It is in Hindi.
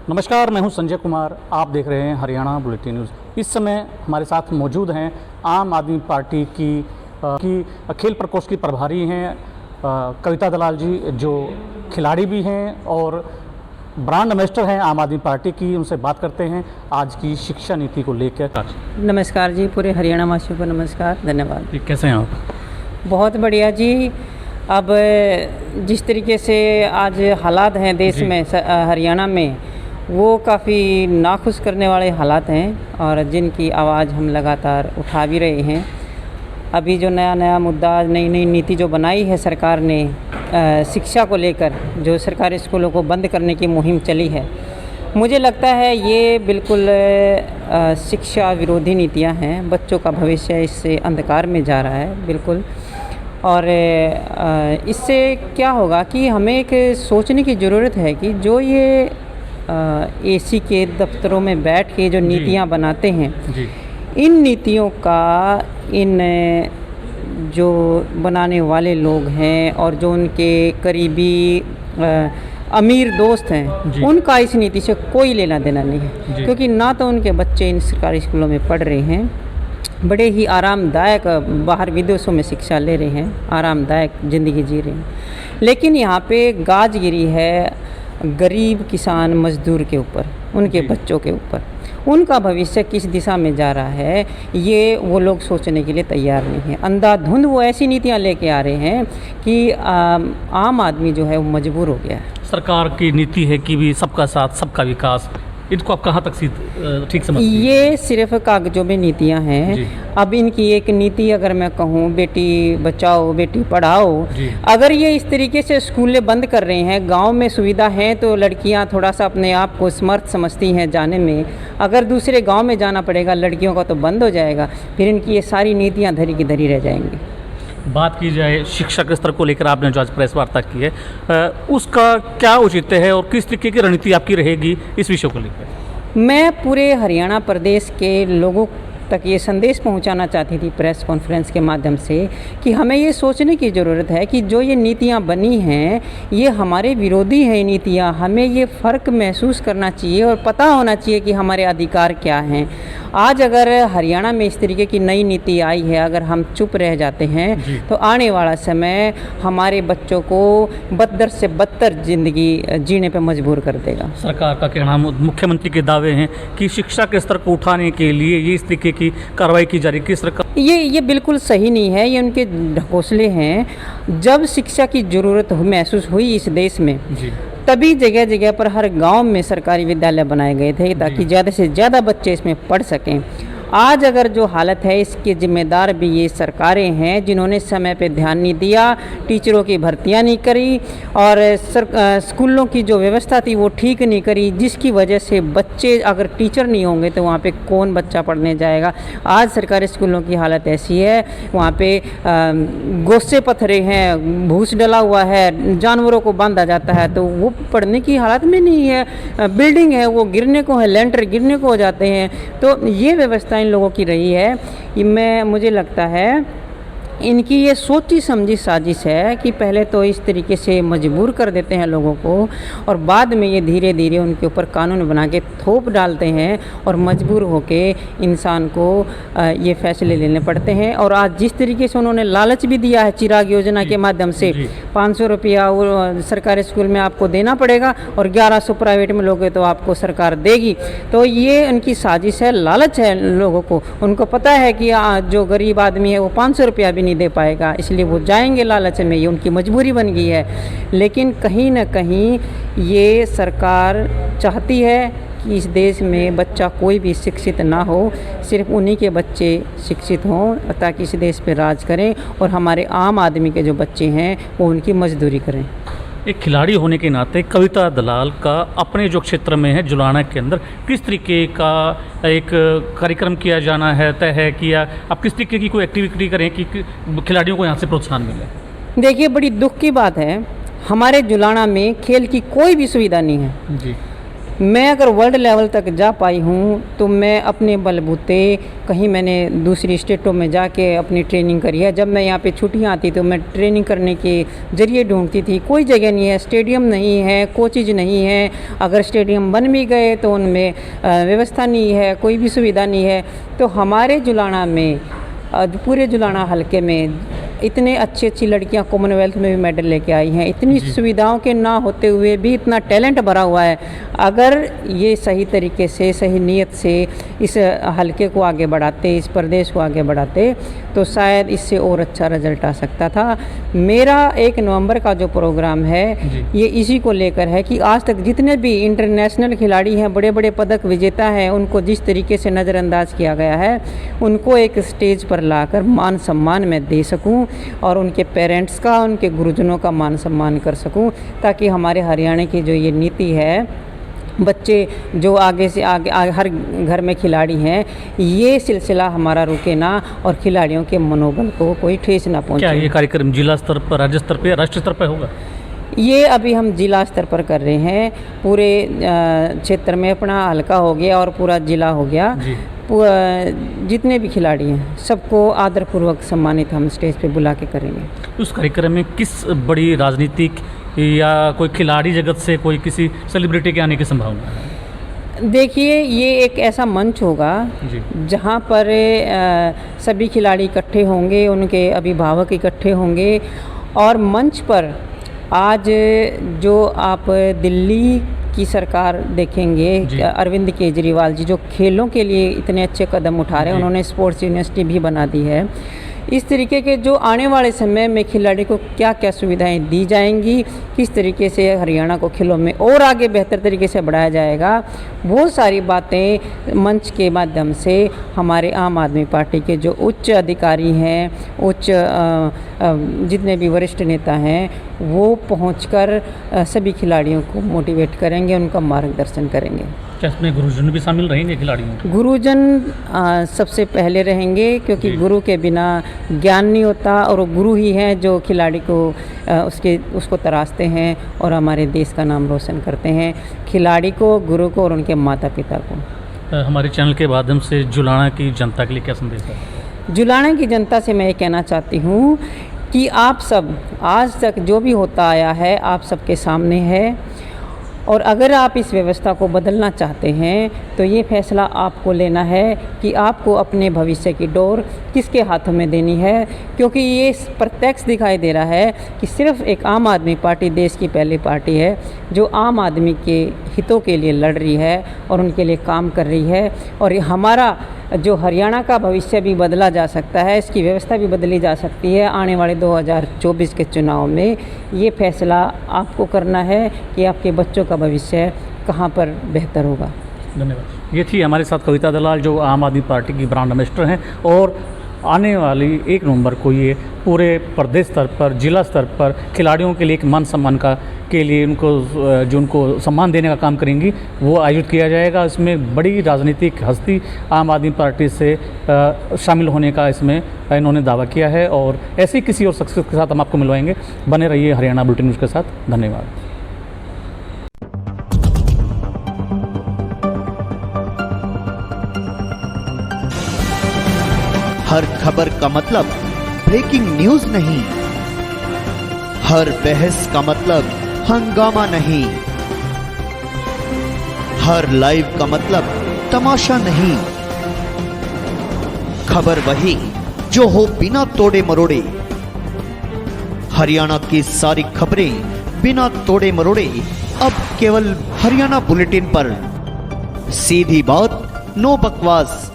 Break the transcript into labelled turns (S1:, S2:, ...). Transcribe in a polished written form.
S1: नमस्कार, मैं हूं संजय कुमार। आप देख रहे हैं हरियाणा बुलेटिन न्यूज़। इस समय हमारे साथ मौजूद हैं आम आदमी पार्टी की खेल प्रकोष्ठ की प्रभारी हैं कविता दलाल जी, जो खिलाड़ी भी हैं और ब्रांड एम्बेसडर हैं आम आदमी पार्टी की। उनसे बात करते हैं आज की शिक्षा नीति को लेकर।
S2: नमस्कार जी, पूरे हरियाणा वासियों को नमस्कार, धन्यवाद।
S1: कैसे हैं आप?
S2: बहुत बढ़िया जी। अब जिस तरीके से आज हालात हैं देश में, हरियाणा में, वो काफ़ी नाखुश करने वाले हालात हैं और जिनकी आवाज़ हम लगातार उठा भी रहे हैं। अभी जो नया मुद्दा, नई नीति जो बनाई है सरकार ने शिक्षा को लेकर, जो सरकारी स्कूलों को बंद करने की मुहिम चली है, मुझे लगता है ये बिल्कुल शिक्षा विरोधी नीतियां हैं। बच्चों का भविष्य इससे अंधकार में जा रहा है बिल्कुल। और इससे क्या होगा कि हमें एक सोचने की ज़रूरत है कि जो ये एसी के दफ्तरों में बैठ के जो नीतियां बनाते हैं, इन नीतियों का इन जो बनाने वाले लोग हैं और जो उनके करीबी अमीर दोस्त हैं, उनका इस नीति से कोई लेना देना नहीं है। क्योंकि ना तो उनके बच्चे इन सरकारी स्कूलों में पढ़ रहे हैं, बड़े ही आरामदायक बाहर विदेशों में शिक्षा ले रहे हैं, आरामदायक ज़िंदगी जी रहे हैं, लेकिन यहाँ पे गाजगिरी है गरीब किसान मजदूर के ऊपर, उनके बच्चों के ऊपर। उनका भविष्य किस दिशा में जा रहा है, ये वो लोग सोचने के लिए तैयार नहीं है। अंधाधुंध वो ऐसी नीतियां लेके आ रहे हैं कि आम आदमी जो है वो मजबूर हो गया है।
S1: सरकार की नीति है कि भी सबका साथ सबका विकास, इनको आप कहाँ तक ठीक समझते हैं?
S2: ये सिर्फ कागजों में नीतियां हैं। अब इनकी एक नीति अगर मैं कहूँ, बेटी बचाओ बेटी पढ़ाओ, अगर ये इस तरीके से स्कूलें बंद कर रहे हैं, गांव में सुविधा है तो लड़कियां थोड़ा सा अपने आप को समर्थ समझती हैं जाने में, अगर दूसरे गाँव में जाना पड़ेगा लड़कियों का तो बंद हो जाएगा, फिर इनकी ये सारी नीतियाँ धरी की धरी रह जाएंगी।
S1: बात की जाए शिक्षा के स्तर को लेकर, आपने जो आज प्रेस वार्ता की है, उसका क्या औचित्य है और किस तरीके की रणनीति आपकी रहेगी इस विषय को लेकर?
S2: मैं पूरे हरियाणा प्रदेश के लोगों तक ये संदेश पहुंचाना चाहती थी प्रेस कॉन्फ्रेंस के माध्यम से कि हमें ये सोचने की ज़रूरत है कि जो ये नीतियां बनी हैं ये हमारे विरोधी हैं नीतियां। हमें ये फ़र्क महसूस करना चाहिए और पता होना चाहिए कि हमारे अधिकार क्या हैं। आज अगर हरियाणा में इस तरीके की नई नीति आई है, अगर हम चुप रह जाते हैं तो आने वाला समय हमारे बच्चों को बदतर से बदतर ज़िंदगी जीने पर मजबूर कर देगा।
S1: सरकार का कहना, मुख्यमंत्री के दावे हैं कि शिक्षा के स्तर को उठाने के लिए ये इस तरीके की कार्रवाई की जा रही है। किस सरकार
S2: ये बिल्कुल सही नहीं है, ये उनके ढकोसले हैं। जब शिक्षा की ज़रूरत महसूस हुई इस देश में, तभी जगह जगह पर हर गांव में सरकारी विद्यालय बनाए गए थे ताकि ज़्यादा से ज़्यादा बच्चे इसमें पढ़ सकें। आज अगर जो हालत है, इसके जिम्मेदार भी ये सरकारें हैं जिन्होंने समय पे ध्यान नहीं दिया, टीचरों की भर्तियां नहीं करी और स्कूलों की जो व्यवस्था थी वो ठीक नहीं करी, जिसकी वजह से बच्चे, अगर टीचर नहीं होंगे तो वहाँ पे कौन बच्चा पढ़ने जाएगा। आज सरकारी स्कूलों की हालत ऐसी है, वहाँ पे गोसे पत्थरे हैं, भूस डला हुआ है, जानवरों को बांधा जाता है, तो वो पढ़ने की हालत में नहीं है। बिल्डिंग है वो गिरने को है, लेंटर गिरने को हो जाते हैं। तो ये व्यवस्था इन लोगों की रही है। मुझे लगता है इनकी ये सोची समझी साजिश है कि पहले तो इस तरीके से मजबूर कर देते हैं लोगों को और बाद में ये धीरे धीरे उनके ऊपर कानून बना के थोप डालते हैं और मजबूर होके इंसान को ये फैसले लेने पड़ते हैं। और आज जिस तरीके से उन्होंने लालच भी दिया है चिराग योजना के माध्यम से, 500 रुपया वो सरकारी स्कूल में आपको देना पड़ेगा और 1100 प्राइवेट में लोगे तो आपको सरकार देगी। तो ये उनकी साजिश है, लालच है लोगों को। उनको पता है कि जो गरीब आदमी है वो 500 रुपया भी नहीं दे पाएगा, इसलिए वो जाएंगे लालच में, ये उनकी मजबूरी बन गई है। लेकिन कहीं ना कहीं ये सरकार चाहती है कि इस देश में बच्चा कोई भी शिक्षित ना हो, सिर्फ उन्हीं के बच्चे शिक्षित हों ताकि इस देश पे राज करें और हमारे आम आदमी के जो बच्चे हैं वो उनकी मजदूरी करें।
S1: एक खिलाड़ी होने के नाते कविता दलाल का अपने जो क्षेत्र में है जुलाना के अंदर किस तरीके का एक कार्यक्रम किया जाना है, तय है किया, आप किस तरीके की कोई एक्टिविटी करें कि खिलाड़ियों को यहाँ से प्रोत्साहन मिले?
S2: देखिए, बड़ी दुख की बात है, हमारे जुलाना में खेल की कोई भी सुविधा नहीं है। मैं अगर वर्ल्ड लेवल तक जा पाई हूँ तो मैं अपने बलबूते, कहीं मैंने दूसरी स्टेटों में जाके अपनी ट्रेनिंग करी है। जब मैं यहाँ पे छुट्टियाँ आती तो मैं ट्रेनिंग करने के जरिए ढूंढती थी। कोई जगह नहीं है, स्टेडियम नहीं है, कोचेज नहीं है, अगर स्टेडियम बन भी गए तो उनमें व्यवस्था नहीं है, कोई भी सुविधा नहीं है। तो हमारे जुलाना में, पूरे जुलाना हलके में इतने अच्छी लड़कियां कॉमनवेल्थ में भी मेडल लेके आई हैं। इतनी सुविधाओं के ना होते हुए भी इतना टैलेंट भरा हुआ है। अगर ये सही तरीके से, सही नीयत से इस हलके को आगे बढ़ाते, इस प्रदेश को आगे बढ़ाते तो शायद इससे और अच्छा रिजल्ट आ सकता था। मेरा 1 नवंबर का जो प्रोग्राम है ये इसी को लेकर है कि आज तक जितने भी इंटरनेशनल खिलाड़ी हैं, बड़े बड़े पदक विजेता हैं, उनको जिस तरीके से नज़रअंदाज किया गया है, उनको एक स्टेज पर लाकर मान सम्मान मैं दे सकूं और उनके पेरेंट्स का, उनके गुरुजनों का मान सम्मान कर सकूं, ताकि हमारे हरियाणा की जो ये नीति है, बच्चे जो आगे से आगे हर घर में खिलाड़ी हैं, ये सिलसिला हमारा रुके ना और खिलाड़ियों के मनोबल को कोई ठेस ना पहुंचे।
S1: क्या ये कार्यक्रम जिला स्तर पर, राज्य स्तर पर, राष्ट्रीय स्तर पर होगा?
S2: ये अभी हम जिला स्तर पर कर रहे हैं। पूरे क्षेत्र में अपना हल्का हो गया और पूरा जिला हो गया। जितने भी खिलाड़ी हैं सबको आदरपूर्वक सम्मानित हम स्टेज पे बुला के करेंगे।
S1: उस कार्यक्रम में किस बड़ी राजनीतिक या कोई खिलाड़ी जगत से कोई किसी सेलिब्रिटी के आने की संभावना है?
S2: देखिए, ये एक ऐसा मंच होगा जहाँ पर सभी खिलाड़ी इकट्ठे होंगे, उनके अभिभावक इकट्ठे होंगे और मंच पर आज जो आप दिल्ली की सरकार देखेंगे, अरविंद केजरीवाल जी जो खेलों के लिए इतने अच्छे कदम उठा रहे हैं, उन्होंने स्पोर्ट्स यूनिवर्सिटी भी बना दी है। इस तरीके के जो आने वाले समय में खिलाड़ी को क्या क्या सुविधाएं दी जाएंगी, किस तरीके से हरियाणा को खेलों में और आगे बेहतर तरीके से बढ़ाया जाएगा, वो सारी बातें मंच के माध्यम से हमारे आम आदमी पार्टी के जो उच्च अधिकारी हैं, उच्च जितने भी वरिष्ठ नेता हैं, वो पहुंचकर सभी खिलाड़ियों को मोटिवेट करेंगे, उनका मार्गदर्शन करेंगे।
S1: क्या इसमें गुरुजन भी शामिल रहेंगे खिलाड़ियों?
S2: गुरुजन सबसे पहले रहेंगे, क्योंकि गुरु के बिना ज्ञान नहीं होता और वो गुरु ही हैं जो खिलाड़ी को उसको तराशते हैं और हमारे देश का नाम रोशन करते हैं। खिलाड़ी को, गुरु को और उनके माता पिता को।
S1: हमारे चैनल के माध्यम से जुलाना की जनता के लिए क्या संदेश है?
S2: जुलाना की जनता से मैं ये कहना चाहती हूँ कि आप सब, आज तक जो भी होता आया है आप सबके सामने है और अगर आप इस व्यवस्था को बदलना चाहते हैं तो ये फैसला आपको लेना है कि आपको अपने भविष्य की डोर किसके हाथों में देनी है, क्योंकि ये प्रत्यक्ष दिखाई दे रहा है कि सिर्फ एक आम आदमी पार्टी देश की पहली पार्टी है जो आम आदमी के हितों के लिए लड़ रही है और उनके लिए काम कर रही है। और ये हमारा जो हरियाणा का भविष्य भी बदला जा सकता है, इसकी व्यवस्था भी बदली जा सकती है आने वाले 2024 के चुनाव में। ये फैसला आपको करना है कि आपके बच्चों का भविष्य कहाँ पर बेहतर होगा।
S1: धन्यवाद। ये थी हमारे साथ कविता दलाल जो आम आदमी पार्टी की ब्रांड एम्बेसडर हैं और आने वाली 1 नवंबर को ये पूरे प्रदेश स्तर पर, जिला स्तर पर खिलाड़ियों के लिए एक मान सम्मान का के लिए उनको सम्मान देने का काम करेंगी, वो आयोजित किया जाएगा। इसमें बड़ी राजनीतिक हस्ती आम आदमी पार्टी से शामिल होने का इसमें इन्होंने दावा किया है और ऐसे किसी और शख्सियत के साथ हम आपको मिलवाएंगे। बने रहिए हरियाणा बुलेटिन न्यूज़ के साथ। धन्यवाद।
S3: हर खबर का मतलब ब्रेकिंग न्यूज नहीं, हर बहस का मतलब हंगामा नहीं, हर लाइव का मतलब तमाशा नहीं। खबर वही जो हो बिना तोड़े मरोड़े। हरियाणा की सारी खबरें बिना तोड़े मरोड़े अब केवल हरियाणा बुलेटिन पर। सीधी बात, नो बकवास।